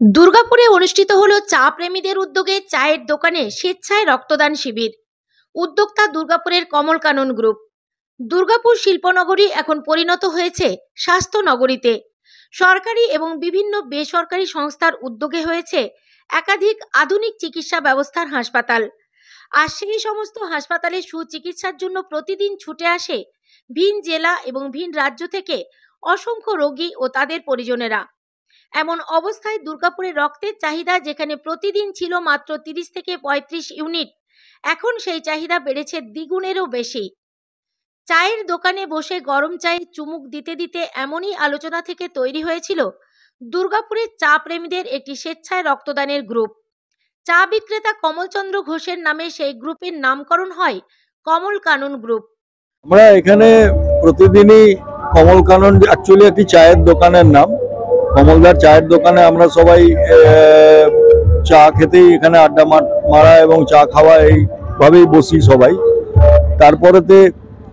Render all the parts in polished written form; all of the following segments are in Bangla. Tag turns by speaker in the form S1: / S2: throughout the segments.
S1: দুর্গাপুরে অনুষ্ঠিত হলো চা প্রেমীদের উদ্যোগে চায়ের দোকানে স্বেচ্ছায় রক্তদান শিবির। উদ্যোক্তা দুর্গাপুরের কমল কানন গ্রুপ। দুর্গাপুর শিল্পনগরী এখন পরিণত হয়েছে স্বাস্থ্য নগরীতে। সরকারি এবং বিভিন্ন বেসরকারি সংস্থার উদ্যোগে হয়েছে একাধিক আধুনিক চিকিৎসা ব্যবস্থার হাসপাতাল। আর সেই সমস্ত হাসপাতালে সুচিকিৎসার জন্য প্রতিদিন ছুটে আসে ভিন জেলা এবং ভিন রাজ্য থেকে অসংখ্য রোগী ও তাদের পরিজনেরা। এমন অবস্থায় দুর্গাপুরে রক্তের চাহিদা যেখানে প্রতিদিন ছিল মাত্র 30 থেকে 35 ইউনিট, এখন সেই চাহিদা বেড়েছে দ্বিগুণেরও বেশি। চায়ের দোকানে বসে গরম চায়ে চুমুক দিতে দিতে এমনই আলোচনা থেকে তৈরি হয়েছিল দুর্গাপুরের চা প্রেমীদের একটি স্বেচ্ছায় রক্তদানের গ্রুপ। চা বিক্রেতা কমলচন্দ্র ঘোষের নামে সেই গ্রুপের নামকরণ হয় কমল কানন গ্রুপ।
S2: আমরা এখানে প্রতিদিনই কমল কানন অ্যাকচুয়ালি একটি চায়ের দোকানের নাম। কমলদার চায়ের দোকানে আমরা সবাই চা খেতেই এখানে আড্ডা মারা এবং চা খাওয়া এইভাবেই বসি সবাই। তারপরেতে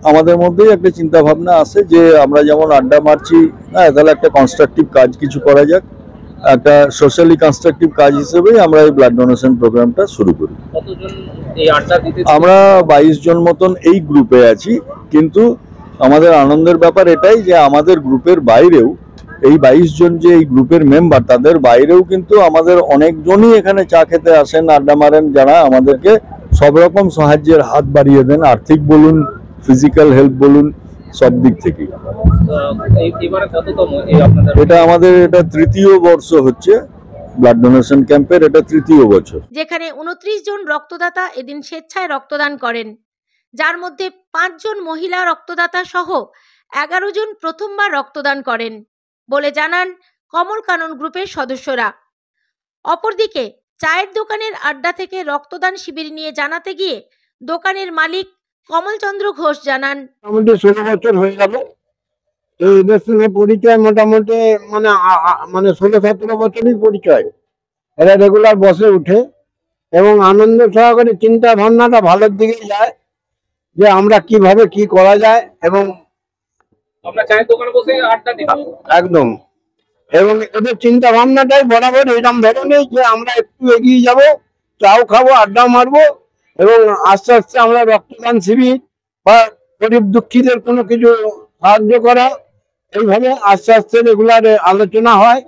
S2: আমাদের মধ্যেই একটা চিন্তা ভাবনা আসে যে আমরা যেমন আড্ডা মারছি, হ্যাঁ, তাহলে একটা কনস্ট্রাকটিভ কাজ কিছু করা যাক। একটা সোশ্যালি কনস্ট্রাকটিভ কাজ হিসেবেই আমরা এই ব্লাড ডোনেশন প্রোগ্রামটা শুরু করি। আমরা 22 জন মতন এই গ্রুপে আছি, কিন্তু আমাদের আনন্দের ব্যাপার এটাই যে আমাদের গ্রুপের বাইরেও এই 22 জন যে এই গ্রুপের মেম্বার, তাদের বাইরেও কিন্তু আমাদের অনেকজনই এখানে চা খেতে আসেন, আড্ডা মারেন, যারা আমাদেরকে সব রকম সাহায্যের হাত বাড়িয়ে দেন, আর্থিক বলুন, ফিজিক্যাল হেল্প বলুন, সব দিক থেকে। এটা আমাদের তৃতীয় বর্ষ হচ্ছে ব্লাড ডোনেশন ক্যাম্পের, এটা তৃতীয় বছর।
S1: যেখানে 29 জন রক্তদাতা এদিন স্বেচ্ছায় রক্তদান করেন, যার মধ্যে 5 জন মহিলা রক্তদাতা সহ 11 জন প্রথমবার রক্তদান করেন বলে জানান কমল কানন গ্রুপের সদস্যরা। অপরদিকে চায়ের দোকানের আড্ডা থেকে রক্তদান শিবির নিয়ে জানাতে গিয়ে দোকানের মালিক কমলচন্দ্র ঘোষ জানান,
S3: মোটামুটি 16 বছর হয়ে গেল এদের সঙ্গে পরিচয়। মোটামুটি মানে 16-17 বছরই পরিচয়। এরা রেগুলার বসে উঠে এবং আনন্দ সহকারে চিন্তা ভাবনাটা ভালোর দিকে যায় যে আমরা কিভাবে কি করা যায়, এবং
S4: আমরা চায়ের দোকানে বসে আড্ডা দিই
S3: একদম। এবং এদের চিন্তা ভাবনাটাই বরাবর এরকম ধরনের যে আমরা একটু এগিয়ে যাব, চাও খাবো, আড্ডা মারবো, এবং আস্তে আস্তে আমরা রক্তদান শিবির বা গরিব দুঃখীদের কোনো কিছু সাহায্য করা, এইভাবে আস্তে আস্তে রেগুলার আলোচনা হয়,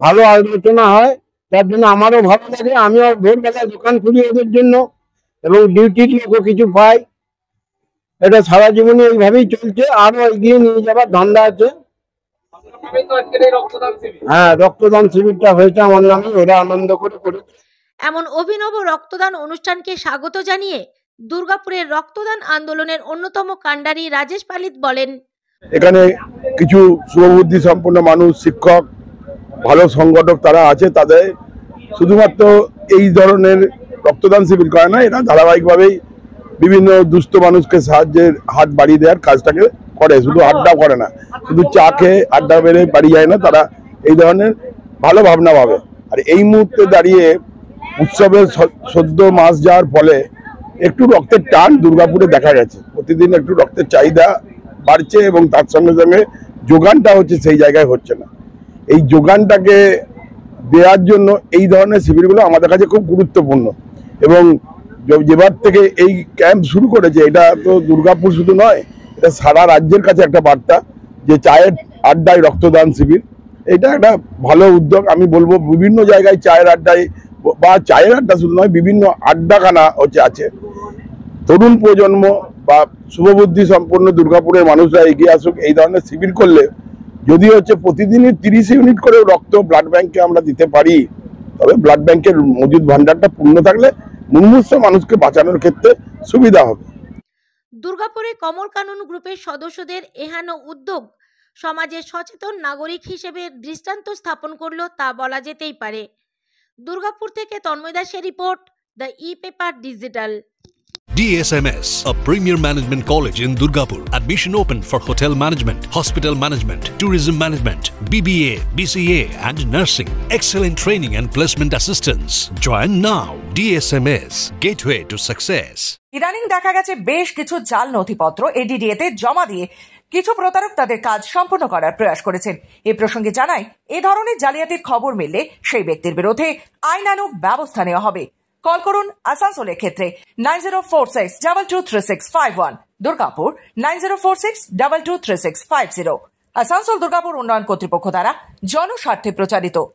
S3: ভালো আলোচনা হয়। তার জন্য আমারও ভালো লাগে, আমিও ভোরবেলায় দোকান খুলি ওদের জন্য, এবং ডিউটির লোকও কিছু পাই। এটা সারা জীবনে এইভাবেই চলছে, আরো এগিয়ে নিয়ে যাবার ধান্দা আছে। হ্যাঁ, রক্তদান শিবিরটা হয়েছে আমার নামে, ওরা আনন্দ করে করেছে।
S1: এমন অভিনব রক্তদান অনুষ্ঠানকে স্বাগত জানিয়ে দুর্গাপুরের রক্তদান আন্দোলনের অন্যতম কাণ্ডারি রাজেশ পালিত বলেন,
S5: এখানে কিছু শুভবুদ্ধি সম্পন্ন মানুষ, শিক্ষক, ভালো সংগঠক তারা আছে, তাদের শুধুমাত্র এই ধরনের রক্তদান শিবির করে না, এরা ধারাবাহিকভাবেই বিভিন্ন দুস্থ মানুষকে সাহায্যের হাত বাড়িয়ে দেওয়ার কাজটাকে করে। শুধু আড্ডা করে না, শুধু চা খেয়ে আড্ডা বেড়ে বাড়ি যায় না, তারা এই ধরনের ভালো ভাবনা ভাবে। আর এই মুহূর্তে দাঁড়িয়ে উৎসবের সদ্য মাস যাওয়ার ফলে একটু রক্তের টান দুর্গাপুরে দেখা গেছে। প্রতিদিন একটু রক্তের চাহিদা বাড়ছে এবং তার সঙ্গে সঙ্গে যোগানটা হচ্ছে সেই জায়গায় হচ্ছে না। এই যোগানটাকে দেওয়ার জন্য এই ধরনের শিবিরগুলো আমাদের কাছে খুব গুরুত্বপূর্ণ। এবং যেবার থেকে এই ক্যাম্প শুরু করেছে, এটা তো দুর্গাপুর শুধু নয়, এটা সারা রাজ্যের কাছে একটা বার্তা যে চায়ের আড্ডায় রক্তদান শিবির, এটা একটা ভালো উদ্যোগ। আমি বলবো বিভিন্ন জায়গায় চায়ের আড্ডায়, বা চায়ের আড্ডা শুধু নয়, বিভিন্ন আড্ডাখানা আছে। তরুণ প্রজন্ম বা শুভবুদ্ধি সম্পন্ন দুর্গাপুরের মানুষরা এগিয়ে আসুক। এই ধরনের শিবির করলে যদি প্রতিদিনই 30 ইউনিট করে রক্ত ব্লাড ব্যাংকে আমরা দিতে পারি, তবে ব্লাড ব্যাংকের মজুদ ভান্ডারটা পূর্ণ থাকলে মুমূর্ষ মানুষকে বাঁচানোর ক্ষেত্রে সুবিধা হবে।
S1: দুর্গাপুরে কমল কানন গ্রুপের সদস্যদের এহেন উদ্যোগ সমাজে সচেতন নাগরিক হিসেবে দৃষ্টান্ত স্থাপন করলো তা বলা যেতেই পারে। দুর্গাপুর থেকে তন্ময় দাসের report, the e-paper digital.
S6: DSMS, a premier management college in Durgapur. Admission open for hotel management, hospital management, tourism management, BBA, BCA and nursing. Excellent training and placement assistance. Join now. DSMS, gateway to success.
S7: ইদানিং দেখা গেছে বেশ কিছু জাল নথিপত্র এডিডিএ তে জমা দিয়ে কিছু প্রতারক তাদের কাজ সম্পন্ন করার প্রয়াস করেছেন। এ প্রসঙ্গে জানায়, এ ধরনের জালিয়াতির খবর মিললে সেই ব্যক্তির বিরুদ্ধে আইনানুগ ব্যবস্থা নেওয়া হবে। কল করুন আসানসোলের ক্ষেত্রে 9046223651, দুর্গাপুর 9046223650। আসানসোল দুর্গাপুর উন্নয়ন কর্তৃপক্ষ দ্বারা জনস্বার্থে প্রচারিত।